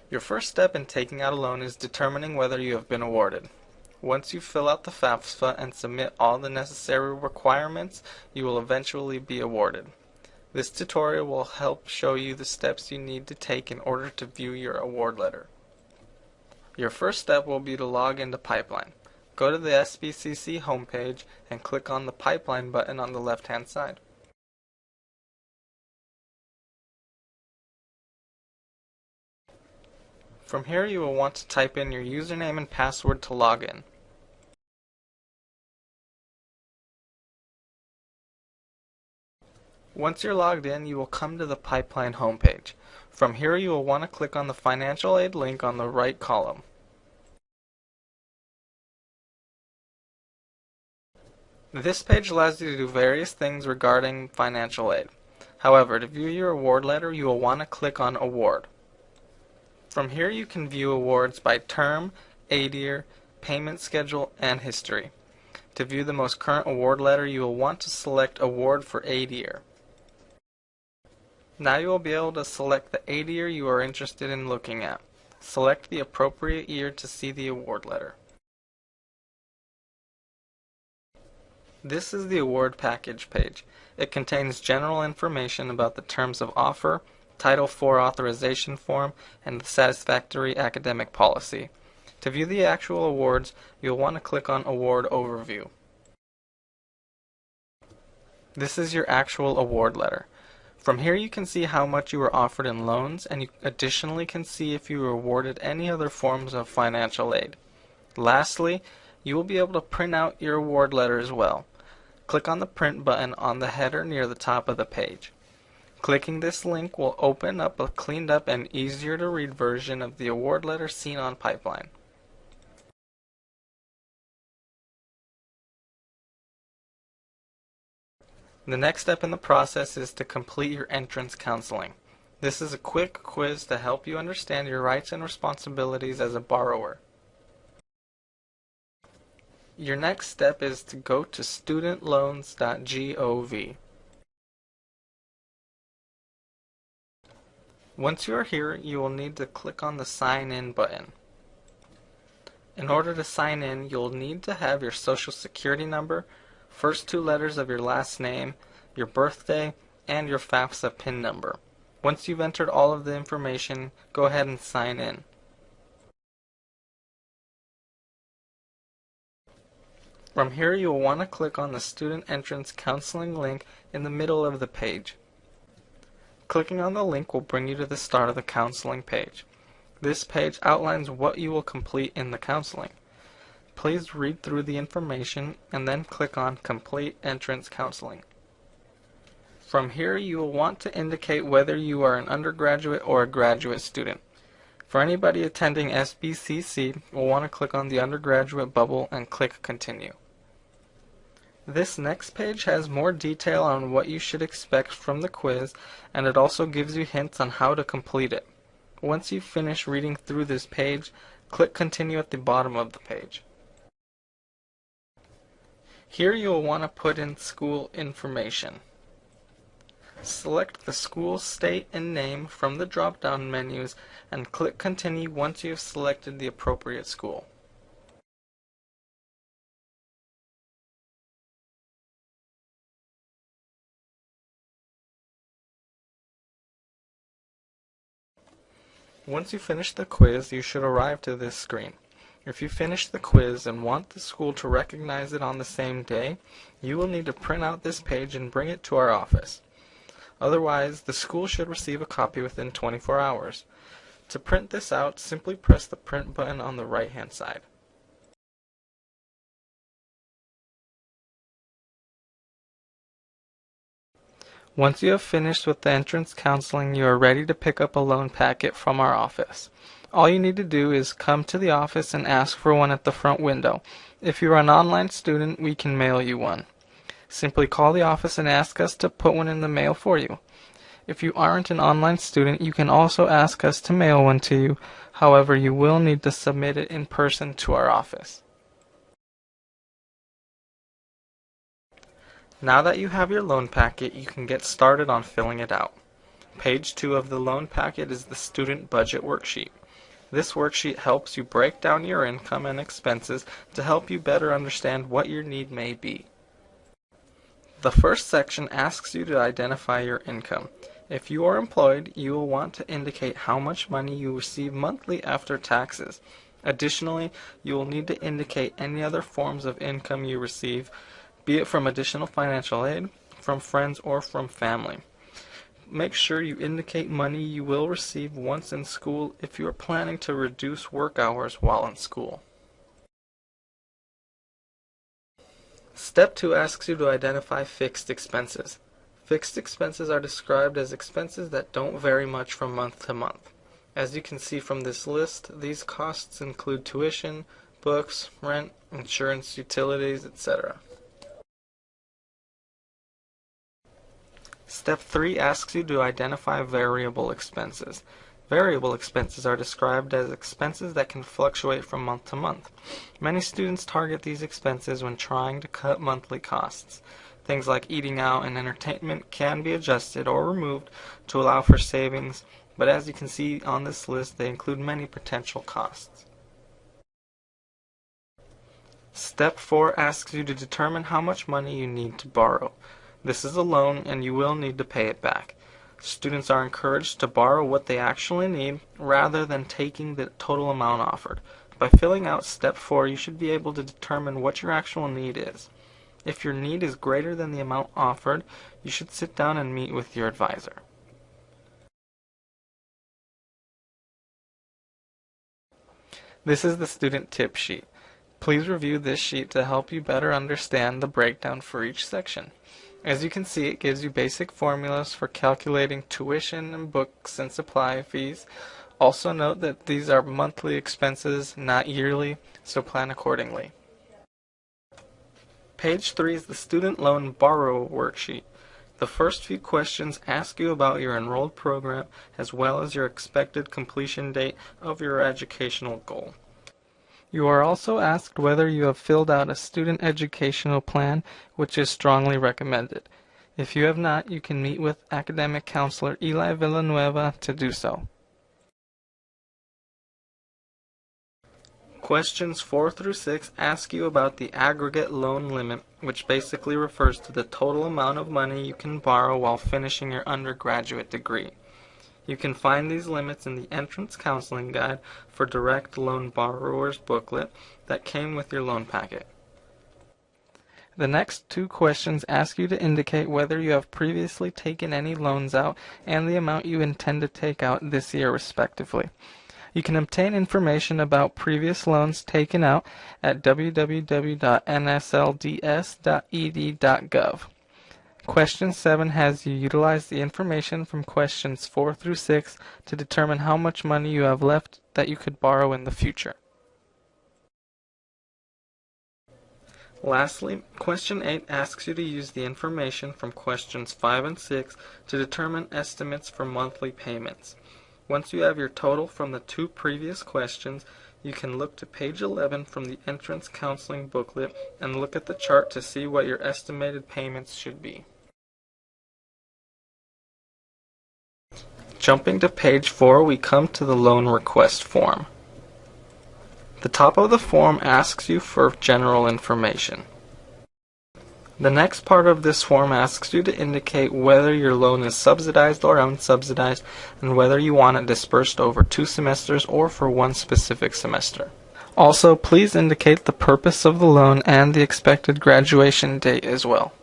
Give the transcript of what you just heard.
Your first step in taking out a loan is determining whether you have been awarded. Once you fill out the FAFSA and submit all the necessary requirements, you will eventually be awarded. This tutorial will help show you the steps you need to take in order to view your award letter. Your first step will be to log into Pipeline. Go to the SBCC homepage and click on the Pipeline button on the left-hand side. From here you will want to type in your username and password to log in. Once you're logged in, you will come to the Pipeline homepage. From here you will want to click on the financial aid link on the right column. This page allows you to do various things regarding financial aid. However, to view your award letter, you will want to click on Award. From here you can view awards by term, aid year, payment schedule, and history. To view the most current award letter, you will want to select Award for aid year. Now you will be able to select the aid year you are interested in looking at. Select the appropriate year to see the award letter. This is the award package page. It contains general information about the terms of offer, Title IV authorization form, and the satisfactory academic policy. To view the actual awards, you'll want to click on Award Overview. This is your actual award letter. From here you can see how much you were offered in loans, and you additionally can see if you were awarded any other forms of financial aid. Lastly, you will be able to print out your award letter as well. Click on the print button on the header near the top of the page. Clicking this link will open up a cleaned up and easier to read version of the award letter seen on Pipeline. The next step in the process is to complete your entrance counseling. This is a quick quiz to help you understand your rights and responsibilities as a borrower. Your next step is to go to studentloans.gov. Once you are here, you will need to click on the Sign In button. In order to sign in, you'll need to have your social security number, first two letters of your last name, your birthday, and your FAFSA PIN number. Once you've entered all of the information, go ahead and sign in. From here you will want to click on the Student Entrance Counseling link in the middle of the page. Clicking on the link will bring you to the start of the counseling page. This page outlines what you will complete in the counseling. Please read through the information and then click on Complete Entrance Counseling. From here you will want to indicate whether you are an undergraduate or a graduate student. For anybody attending SBCC, we'll want to click on the undergraduate bubble and click Continue. This next page has more detail on what you should expect from the quiz, and it also gives you hints on how to complete it. Once you finish reading through this page, click Continue at the bottom of the page. Here you will want to put in school information. Select the school, state, and name from the drop-down menus and click Continue once you have selected the appropriate school. Once you finish the quiz, you should arrive to this screen. If you finish the quiz and want the school to recognize it on the same day, you will need to print out this page and bring it to our office. Otherwise, the school should receive a copy within 24 hours. To print this out, simply press the print button on the right-hand side. Once you have finished with the entrance counseling, you are ready to pick up a loan packet from our office. All you need to do is come to the office and ask for one at the front window. If you are an online student, we can mail you one. Simply call the office and ask us to put one in the mail for you. If you aren't an online student, you can also ask us to mail one to you. However, you will need to submit it in person to our office. Now that you have your loan packet, you can get started on filling it out. Page 2 of the loan packet is the student budget worksheet. This worksheet helps you break down your income and expenses to help you better understand what your need may be. The first section asks you to identify your income. If you are employed, you will want to indicate how much money you receive monthly after taxes. Additionally, you will need to indicate any other forms of income you receive, be it from additional financial aid, from friends, or from family. Make sure you indicate money you will receive once in school if you are planning to reduce work hours while in school. Step 2 asks you to identify fixed expenses. Fixed expenses are described as expenses that don't vary much from month to month. As you can see from this list, these costs include tuition, books, rent, insurance, utilities, etc. Step 3 asks you to identify variable expenses. Variable expenses are described as expenses that can fluctuate from month to month. Many students target these expenses when trying to cut monthly costs. Things like eating out and entertainment can be adjusted or removed to allow for savings, but as you can see on this list, they include many potential costs. Step 4 asks you to determine how much money you need to borrow. This is a loan and you will need to pay it back. Students are encouraged to borrow what they actually need rather than taking the total amount offered. By filling out Step 4, you should be able to determine what your actual need is. If your need is greater than the amount offered, you should sit down and meet with your advisor. This is the student tip sheet. Please review this sheet to help you better understand the breakdown for each section. As you can see, it gives you basic formulas for calculating tuition and books and supply fees. Also note that these are monthly expenses, not yearly, so plan accordingly. Page 3 is the Student Loan Borrow worksheet. The first few questions ask you about your enrolled program as well as your expected completion date of your educational goal. You are also asked whether you have filled out a student educational plan, which is strongly recommended. If you have not, you can meet with academic counselor Eli Villanueva to do so. Questions 4 through 6 ask you about the aggregate loan limit, which basically refers to the total amount of money you can borrow while finishing your undergraduate degree. You can find these limits in the Entrance Counseling Guide for Direct Loan Borrowers booklet that came with your loan packet. The next two questions ask you to indicate whether you have previously taken any loans out and the amount you intend to take out this year respectively. You can obtain information about previous loans taken out at www.nslds.ed.gov. Question 7 has you utilize the information from questions 4 through 6 to determine how much money you have left that you could borrow in the future. Lastly, question 8 asks you to use the information from questions 5 and 6 to determine estimates for monthly payments. Once you have your total from the two previous questions, you can look to page 11 from the Entrance Counseling booklet and look at the chart to see what your estimated payments should be. Jumping to page 4, we come to the loan request form. The top of the form asks you for general information. The next part of this form asks you to indicate whether your loan is subsidized or unsubsidized and whether you want it dispersed over 2 semesters or for one specific semester. Also, please indicate the purpose of the loan and the expected graduation date as well.